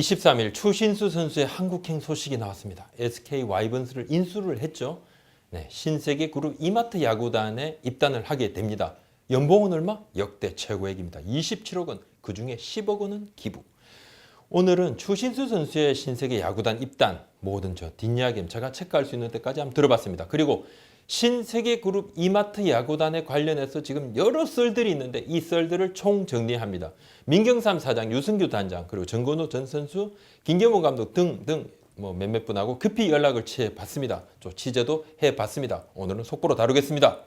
23일 추신수 선수의 한국행 소식이 나왔습니다. SK 와이번스를 인수를 했죠. 네, 신세계 그룹 이마트 야구단에 입단을 하게 됩니다. 연봉은 얼마? 역대 최고액입니다. 27억 원, 그중에 10억 원은 기부. 오늘은 추신수 선수의 신세계 야구단 입단, 모든 저 뒷이야기는 제가 체크할 수 있는 데까지 한번 들어봤습니다. 그리고 신세계 그룹 이마트 야구단에 관련해서 지금 여러 썰들이 있는데 이 썰들을 총정리합니다. 민경삼 사장, 유승규 단장, 그리고 정건호 전 선수, 김경호 감독 등등 몇몇 분하고 급히 연락을 취해봤습니다. 또 취재도 해봤습니다. 오늘은 속보로 다루겠습니다.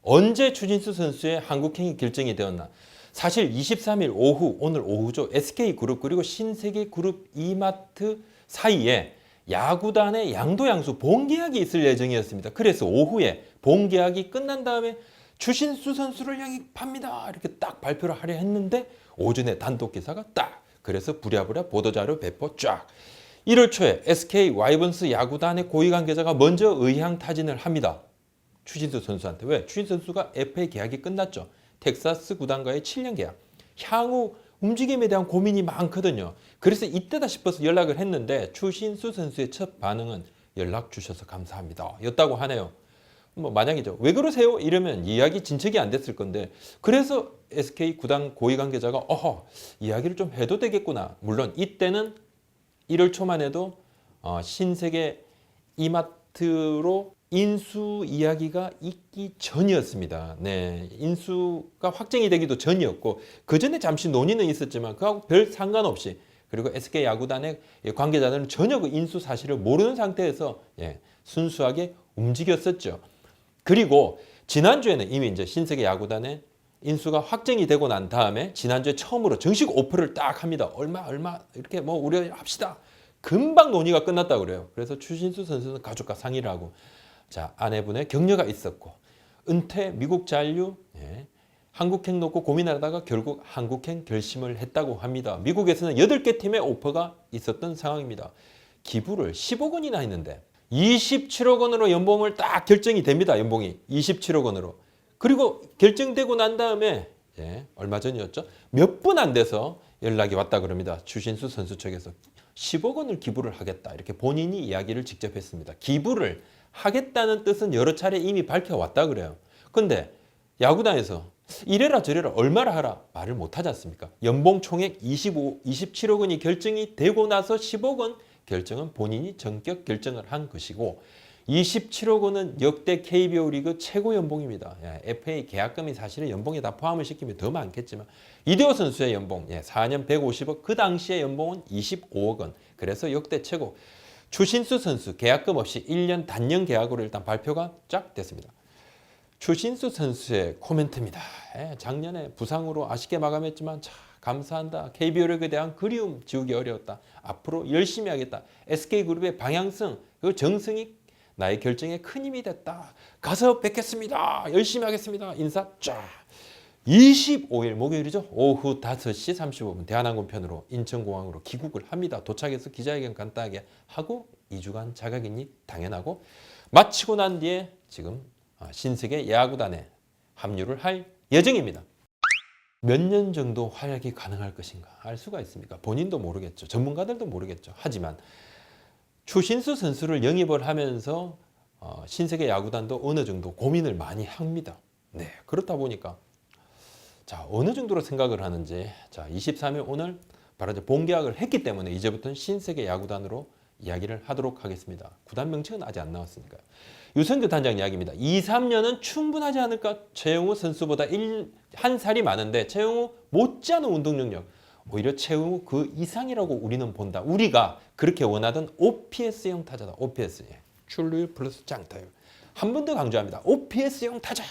언제 추신수 선수의 한국행이 결정이 되었나? 사실 23일 오후, 오늘 오후죠. SK그룹 그리고 신세계그룹 이마트 사이에 야구단의 양도양수 본계약이 있을 예정이었습니다. 그래서 오후에 본계약이 끝난 다음에 추신수 선수를 영입합니다. 이렇게 딱 발표를 하려 했는데 오전에 단독 기사가 딱. 그래서 부랴부랴 보도자료 배포 쫙. 1월 초에 SK 와이번스 야구단의 고위 관계자가 먼저 의향타진을 합니다. 추신수 선수한테. 왜? 추신수 선수가 FA 계약이 끝났죠. 텍사스 구단과의 7년 계약. 향후 움직임에 대한 고민이 많거든요. 그래서 이때다 싶어서 연락을 했는데 추신수 선수의 첫 반응은 연락 주셔서 감사합니다. 였다고 하네요. 만약이죠. 왜 그러세요? 이러면 이야기 진척이 안 됐을 건데 그래서 SK 구단 고위 관계자가 이야기를 좀 해도 되겠구나. 물론 이때는 1월 초만 해도 신세계 이마트로 인수 이야기가 있기 전이었습니다. 네, 인수가 확정이 되기도 전이었고 그 전에 잠시 논의는 있었지만 그하고 별 상관없이 그리고 SK 야구단의 관계자들은 전혀 그 인수 사실을 모르는 상태에서 순수하게 움직였었죠. 그리고 지난주에는 이미 이제 신세계 야구단의 인수가 확정이 되고 난 다음에 지난주에 처음으로 정식 오퍼를 딱 합니다. 얼마 이렇게 우리 합시다. 금방 논의가 끝났다고 그래요. 그래서 추신수 선수는 가족과 상의를 하고 자, 아내분의 격려가 있었고 은퇴 미국 잔류 한국행 놓고 고민하다가 결국 한국행 결심을 했다고 합니다. 미국에서는 8개 팀의 오퍼가 있었던 상황입니다. 기부를 10억 원이나 했는데 27억 원으로 연봉을 딱 결정이 됩니다. 연봉이 27억 원으로. 그리고 결정되고 난 다음에 얼마 전이었죠. 몇 분 안 돼서 연락이 왔다 그럽니다. 추신수 선수 측에서 10억 원을 기부를 하겠다. 이렇게 본인이 이야기를 직접 했습니다. 기부를 하겠다는 뜻은 여러 차례 이미 밝혀왔다 그래요. 근데 야구단에서 이래라 저래라 얼마라 하라 말을 못하지 않습니까? 연봉 총액 27억 원이 결정이 되고 나서 10억 원 결정은 본인이 전격 결정을 한 것이고 27억 원은 역대 KBO 리그 최고 연봉입니다. FA 계약금이 사실은 연봉에 다 포함을 시키면 더 많겠지만 이대호 선수의 연봉 4년 150억 그 당시의 연봉은 25억 원 그래서 역대 최고. 추신수 선수 계약금 없이 1년 단년 계약으로 일단 발표가 쫙 됐습니다. 추신수 선수의 코멘트입니다. 작년에 부상으로 아쉽게 마감했지만 감사한다. KBO 리그에 대한 그리움 지우기 어려웠다. 앞으로 열심히 하겠다. SK그룹의 방향성, 그 정승이 나의 결정에 큰 힘이 됐다. 가서 뵙겠습니다. 열심히 하겠습니다. 인사 쫙. 25일 목요일이죠. 오후 5시 35분 대한항공 편으로 인천공항으로 귀국을 합니다. 도착해서 기자회견 간단하게 하고 2주간 자가격리 당연하고 마치고 난 뒤에 지금 신세계 야구단에 합류를 할 예정입니다. 몇 년 정도 활약이 가능할 것인가 알 수가 있습니까? 본인도 모르겠죠. 전문가들도 모르겠죠. 하지만 추신수 선수를 영입을 하면서 신세계 야구단도 어느 정도 고민을 많이 합니다. 네, 그렇다 보니까 자, 어느 정도로 생각을 하는지 자, 23일 오늘 바로 이제 본계약을 했기 때문에 이제부터는 신세계 야구단으로 이야기를 하도록 하겠습니다. 구단 명칭은 아직 안 나왔으니까요. 유승규 단장 이야기입니다. 2, 3년은 충분하지 않을까? 최영우 선수보다 한 살이 많은데 최영우 못지않은 운동 능력. 오히려 최영우 그 이상이라고 우리는 본다. 우리가 그렇게 원하던 OPS형 타자다. OPS. 출루율 플러스 장타율. 한 번 더 강조합니다. OPS형 타자.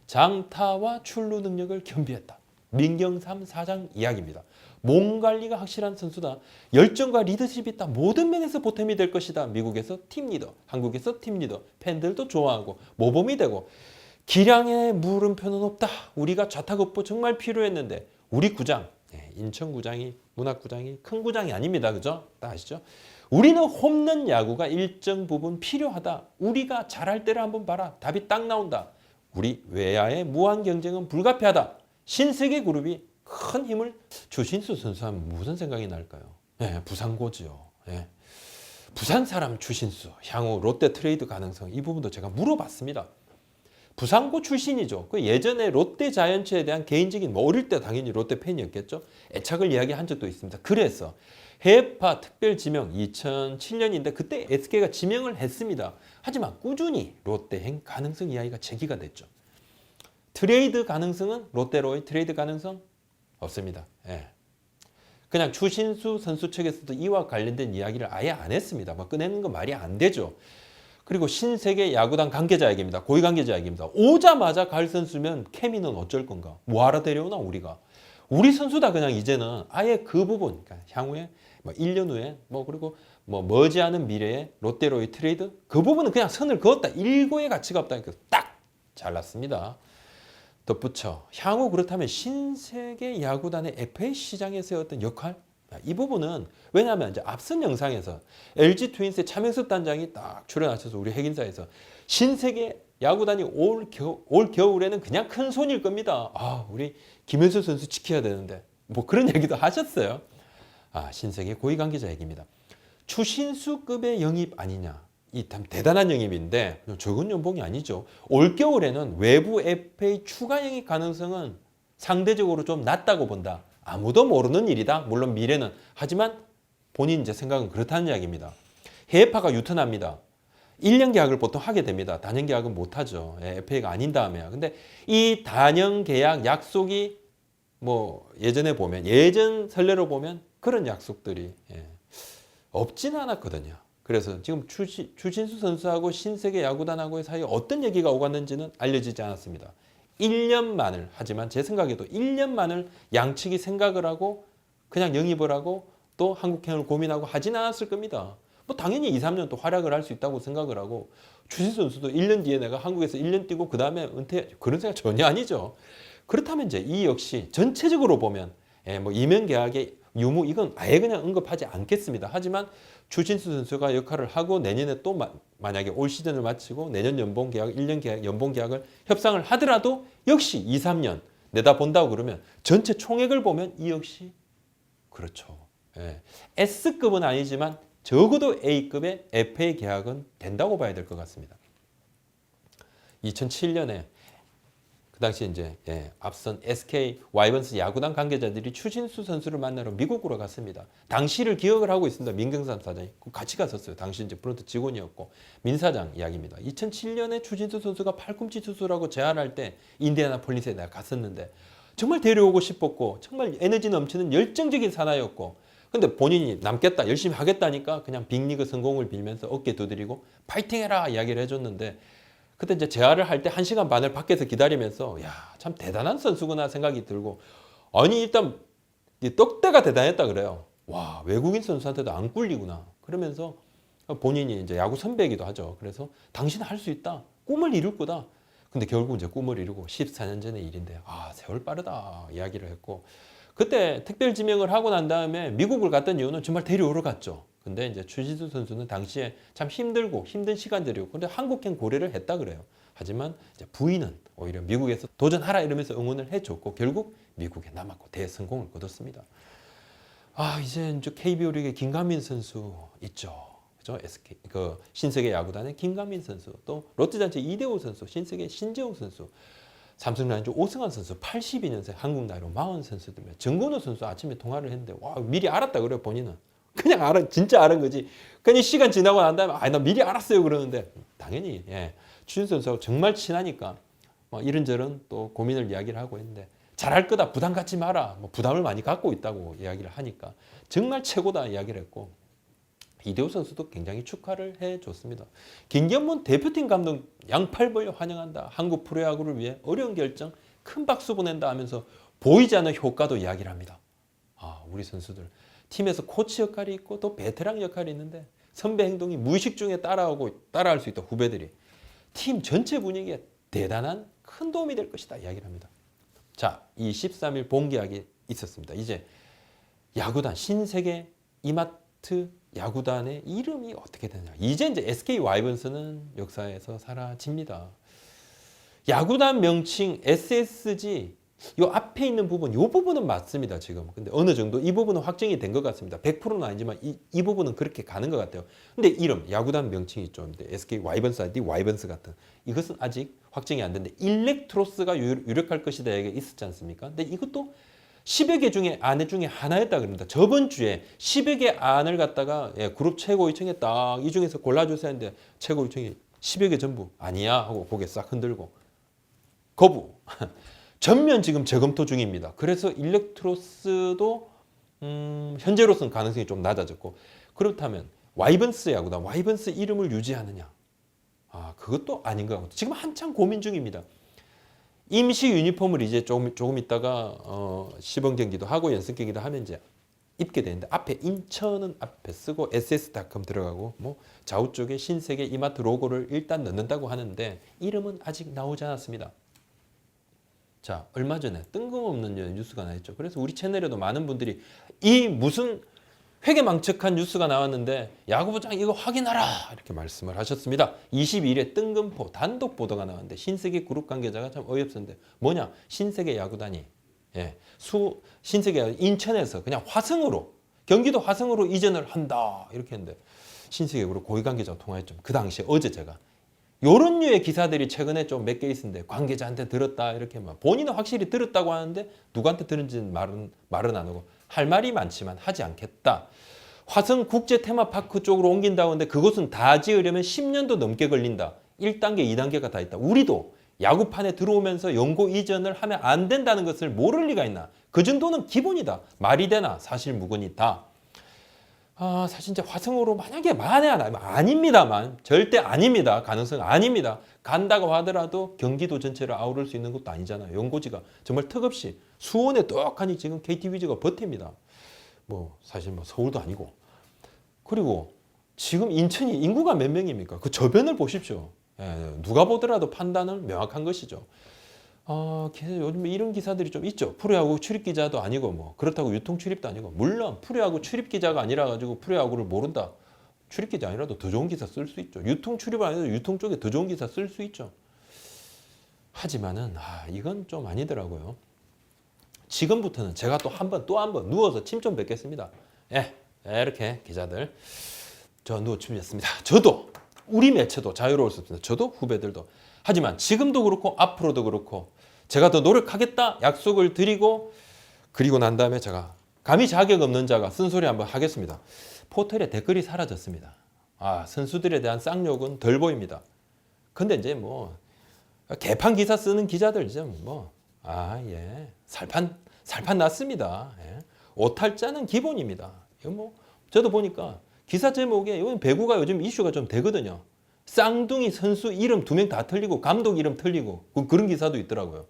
장타와 출루 능력을 겸비했다. 민경삼 사장 이야기입니다. 몸 관리가 확실한 선수다. 열정과 리더십이 있다. 모든 면에서 보탬이 될 것이다. 미국에서 팀 리더, 한국에서 팀 리더. 팬들도 좋아하고 모범이 되고 기량에 물음표는 없다. 우리가 좌타급부 정말 필요했는데 우리 구장, 인천구장이 문학구장이 큰 구장이 아닙니다. 그죠? 다 아시죠? 우리는 홈런 야구가 일정 부분 필요하다. 우리가 잘할 때를 한번 봐라. 답이 딱 나온다. 우리 외야의 무한 경쟁은 불가피하다. 신세계 그룹이 큰 힘을 추신수 선수 하면 무슨 생각이 날까요? 예, 부산고지요. 예. 부산 사람 추신수, 향후 롯데 트레이드 가능성 이 부분도 제가 물어봤습니다. 부산고 출신이죠. 그 예전에 롯데 자이언츠에 대한 개인적인 뭐 어릴 때 당연히 롯데 팬이었겠죠. 애착을 이야기한 적도 있습니다. 그래서 해외파 특별 지명 2007년인데 그때 SK가 지명을 했습니다. 하지만 꾸준히 롯데행 가능성 이야기가 제기가 됐죠. 트레이드 가능성은 롯데로의 트레이드 가능성 없습니다. 예. 그냥 추신수 선수 측에서도 이와 관련된 이야기를 아예 안 했습니다. 뭐 꺼내는 건 말이 안 되죠. 그리고 신세계 야구단 관계자에게입니다. 고위 관계자에게입니다. 오자마자 갈 선수면 케미는 어쩔 건가? 뭐하러 데려오나 우리가? 우리 선수다 그냥 이제는 아예 그 부분, 그러니까 향후에 뭐 1년 후에 뭐 그리고 뭐 머지않은 미래에 롯데로의 트레이드 그 부분은 그냥 선을 그었다. 일고의 가치가 없다니까 딱 잘랐습니다. 덧붙여 향후 그렇다면 신세계 야구단의 FA 시장에서의 어떤 역할? 이 부분은 왜냐하면 이제 앞선 영상에서 LG 트윈스의 차명섭 단장이 딱 출연하셔서 우리 핵인사에서 신세계 야구단이 올 겨울에는 그냥 큰 손일 겁니다. 아, 우리 김현수 선수 지켜야 되는데 뭐 그런 얘기도 하셨어요. 아, 신세계 고위 관계자 얘기입니다. 추신수급의 영입 아니냐? 이 참 대단한 영입인데 적은 연봉이 아니죠. 올 겨울에는 외부 FA 추가 영입 가능성은 상대적으로 좀 낮다고 본다. 아무도 모르는 일이다. 물론 미래는. 하지만 본인 이제 생각은 그렇다는 이야기입니다. 해외파가 유턴합니다. 1년 계약을 보통 하게 됩니다. 단연 계약은 못 하죠. FA가 아닌 다음에야. 근데 이 단연 계약 약속이 뭐 예전에 보면 예전 선례로 보면 그런 약속들이 없지는 않았거든요. 그래서 지금 추신수 선수하고 신세계 야구단하고의 사이에 어떤 얘기가 오갔는지는 알려지지 않았습니다. 1년만을 하지만 제 생각에도 1년만을 양측이 생각을 하고 그냥 영입을 하고 또 한국행을 고민하고 하진 않았을 겁니다. 뭐 당연히 2, 3년 또 활약을 할 수 있다고 생각을 하고 추신수 선수도 1년 뒤에 내가 한국에서 1년 뛰고 그 다음에 은퇴 그런 생각 전혀 아니죠. 그렇다면 이제 이 역시 전체적으로 보면 뭐 이면 계약의 유무 이건 아예 그냥 언급하지 않겠습니다. 하지만 추신수 선수가 역할을 하고 내년에 또 만약에 올 시즌을 마치고 내년 연봉 계약, 1년 계약, 연봉 계약을 협상을 하더라도 역시 2, 3년 내다본다고 그러면 전체 총액을 보면 이 역시 그렇죠. S급은 아니지만 적어도 A급의 FA 계약은 된다고 봐야 될 것 같습니다. 2007년에 그 당시 이제 앞선 SK 와이번스 야구단 관계자들이 추신수 선수를 만나러 미국으로 갔습니다. 당시를 기억을 하고 있습니다. 민경삼 사장이 같이 갔었어요. 당시 이제 프론트 직원이었고 민 사장 이야기입니다. 2007년에 추신수 선수가 팔꿈치 수술하고 재활할 때 인디애나폴리스에 내가 갔었는데 정말 데려오고 싶었고 정말 에너지 넘치는 열정적인 사나이였고 근데 본인이 남겠다 열심히 하겠다니까 그냥 빅리그 성공을 빌면서 어깨 두드리고 파이팅해라 이야기를 해줬는데 그때 이제 재활을 할 때 1시간 반을 밖에서 기다리면서 야, 참 대단한 선수구나 생각이 들고 아니 일단 이 떡대가 대단했다 그래요. 와, 외국인 선수한테도 안 꿀리구나. 그러면서 본인이 이제 야구 선배이기도 하죠. 그래서 당신 할 수 있다. 꿈을 이룰 거다. 근데 결국 이제 꿈을 이루고 14년 전의 일인데 아, 세월 빠르다 이야기를 했고 그때 특별 지명을 하고 난 다음에 미국을 갔던 이유는 정말 데려오러 갔죠. 근데 이제 추신수 선수는 당시에 참 힘들고 힘든 시간들이었고 근데 한국행 고려를 했다 그래요. 하지만 이제 부인은 오히려 미국에서 도전하라 이러면서 응원을 해줬고 결국 미국에 남았고 대성공을 거뒀습니다. 아 이제 KBO 리그의 김가민 선수 있죠. 그죠? SK 그 신세계 야구단의 김가민 선수 또 롯데자이언츠 이대호 선수 신세계 신재호 선수 삼성 라이온즈 오승환 선수 82년생 한국 나이로 40 선수들 정근우 선수 아침에 통화를 했는데 와 미리 알았다 그래요 본인은 그냥 알아 진짜 알은 거지 그냥 시간 지나고 난 다음에 나 미리 알았어요 그러는데 당연히 추신 선수하고 정말 친하니까 뭐 이런저런 또 고민을 이야기를 하고 있는데 잘할 거다 부담 갖지 마라 뭐 부담을 많이 갖고 있다고 이야기를 하니까 정말 최고다 이야기를 했고 이대호 선수도 굉장히 축하를 해줬습니다. 김경문 대표팀 감독 양팔벌려 환영한다. 한국 프로야구를 위해 어려운 결정 큰 박수 보낸다 하면서 보이지 않는 효과도 이야기를 합니다. 아, 우리 선수들 팀에서 코치 역할이 있고 또 베테랑 역할이 있는데 선배 행동이 무의식 중에 따라할 수 있다. 후배들이 팀 전체 분위기에 대단한 큰 도움이 될 것이다. 이야기를 합니다. 자, 이 13일 본계약이 있었습니다. 이제 야구단 신세계 이마트 야구단의 이름이 어떻게 되냐. 이제 SK 와이번스는 역사에서 사라집니다. 야구단 명칭 SSG 요 앞에 있는 부분, 요 부분은 맞습니다, 지금. 근데 어느 정도 이 부분은 확정이 된 것 같습니다. 100%는 아니지만 이 부분은 그렇게 가는 것 같아요. 근데 이름, 야구단 명칭이 좀 SK 와이번스라든지 와이번스 같은 이것은 아직 확정이 안 됐는데 일렉트로스가 유력할 것이다 얘기가 있었지 않습니까? 근데 이것도 10여 개 중에 안에 중에 하나였다 그럽니다. 저번 주에 10여 개 안을 갖다가 그룹 최고위층에 딱 이 중에서 골라주세요 했는데 최고위층이 10여 개 전부 아니야 하고 고개 싹 흔들고 거부. 전면 지금 재검토 중입니다. 그래서 일렉트로스도 현재로서는 가능성이 좀 낮아졌고 그렇다면 와이번스 야구단, 와이번스 이름을 유지하느냐? 그것도 아닌 것 같고 지금 한창 고민 중입니다. 임시 유니폼을 이제 조금 있다가 시범 경기도 하고 연습 경기도 하면 이제 입게 되는데 앞에 인천은 앞에 쓰고 ss.com 들어가고 뭐 좌우 쪽에 신세계 이마트 로고를 일단 넣는다고 하는데 이름은 아직 나오지 않았습니다. 자, 얼마 전에 뜬금없는 뉴스가 나왔죠. 그래서 우리 채널에도 많은 분들이 이 무슨 회계망측한 뉴스가 나왔는데 야구부장 이거 확인하라 이렇게 말씀을 하셨습니다. 22일에 뜬금포 단독 보도가 나왔는데 신세계 그룹 관계자가 참 어이없었는데 뭐냐 신세계 야구단이 신세계 야구 인천에서 그냥 화성으로 경기도 화성으로 이전을 한다 이렇게 했는데 신세계 그룹 고위 관계자와 통화했죠. 그 당시에 어제 제가 요런 류의 기사들이 최근에 좀 몇 개 있는데 관계자한테 들었다 이렇게 막 본인은 확실히 들었다고 하는데 누구한테 들은지는 말은 안 하고 할 말이 많지만 하지 않겠다. 화성 국제 테마파크 쪽으로 옮긴다고 하는데 그곳은 다 지으려면 10년도 넘게 걸린다. 1단계, 2단계가 다 있다. 우리도 야구판에 들어오면서 연고 이전을 하면 안 된다는 것을 모를 리가 있나. 그 정도는 기본이다. 말이 되나 사실 무근이다. 사실 이제 화성으로 만약에 만에 하나 아닙니다만 절대 아닙니다. 가능성 아닙니다. 간다고 하더라도 경기도 전체를 아우를 수 있는 것도 아니잖아요. 연고지가 정말 턱없이 수원에 떡하니 지금 KT 위즈가 버팁니다. 뭐 사실 뭐 서울도 아니고 그리고 지금 인천이 인구가 몇 명입니까? 그 저변을 보십시오. 누가 보더라도 판단은 명확한 것이죠. 요즘 이런 기사들이 좀 있죠. 프로야구 출입 기자도 아니고 뭐 그렇다고 유통 출입도 아니고 물론 프로야구 출입 기자가 아니라 가지고 프로야구를 모른다. 출입 기자 아니라도 더 좋은 기사 쓸 수 있죠. 유통 출입 아니라도 유통 쪽에 더 좋은 기사 쓸 수 있죠. 하지만은 이건 좀 아니더라고요. 지금부터는 제가 또 한 번 누워서 침 좀 뱉겠습니다. 이렇게 기자들 저 누워 침 뱉습니다. 저도 우리 매체도 자유로울 수 없습니다. 저도 후배들도. 하지만 지금도 그렇고 앞으로도 그렇고 제가 더 노력하겠다 약속을 드리고 그리고 난 다음에 제가 감히 자격 없는 자가 쓴소리 한번 하겠습니다. 포털에 댓글이 사라졌습니다. 선수들에 대한 쌍욕은 덜 보입니다. 근데 이제 뭐 개판 기사 쓰는 기자들 이제 살판 났습니다. 오탈자는 기본입니다. 이거 뭐 저도 보니까 기사 제목에 이건 배구가 요즘 이슈가 좀 되거든요. 쌍둥이 선수 이름 2명 다 틀리고 감독 이름 틀리고 그런 기사도 있더라고요.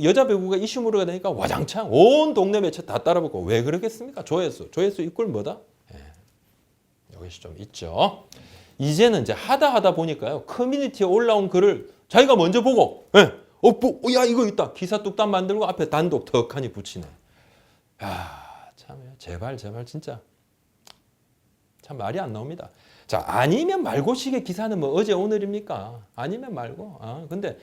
여자 배구가 이슈물어가 되니까 와장창 온 동네 매체 다 따라붙고 왜 그러겠습니까? 조회수 이꼴 뭐다? 이것이 좀 있죠. 이제는 이제 하다 보니까요 커뮤니티에 올라온 글을 자기가 먼저 보고 야 이거 있다 기사 뚝딱 만들고 앞에 단독 턱하니 붙이네. 참 제발 진짜 참 말이 안 나옵니다. 자, 아니면 말고식의 기사는 뭐 어제 오늘입니까? 아니면 말고. 근데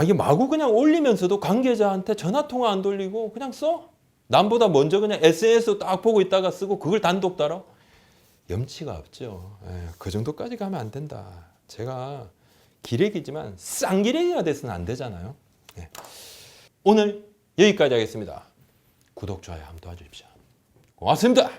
이게 마구 그냥 올리면서도 관계자한테 전화 통화 안 돌리고 그냥 써? 남보다 먼저 그냥 SNS 딱 보고 있다가 쓰고 그걸 단독 달아? 염치가 없죠. 그 정도까지 가면 안 된다. 제가 기레기지만 쌍기레기가 돼서는 안 되잖아요. 오늘 여기까지 하겠습니다. 구독, 좋아요 한번 도와주십시오. 고맙습니다.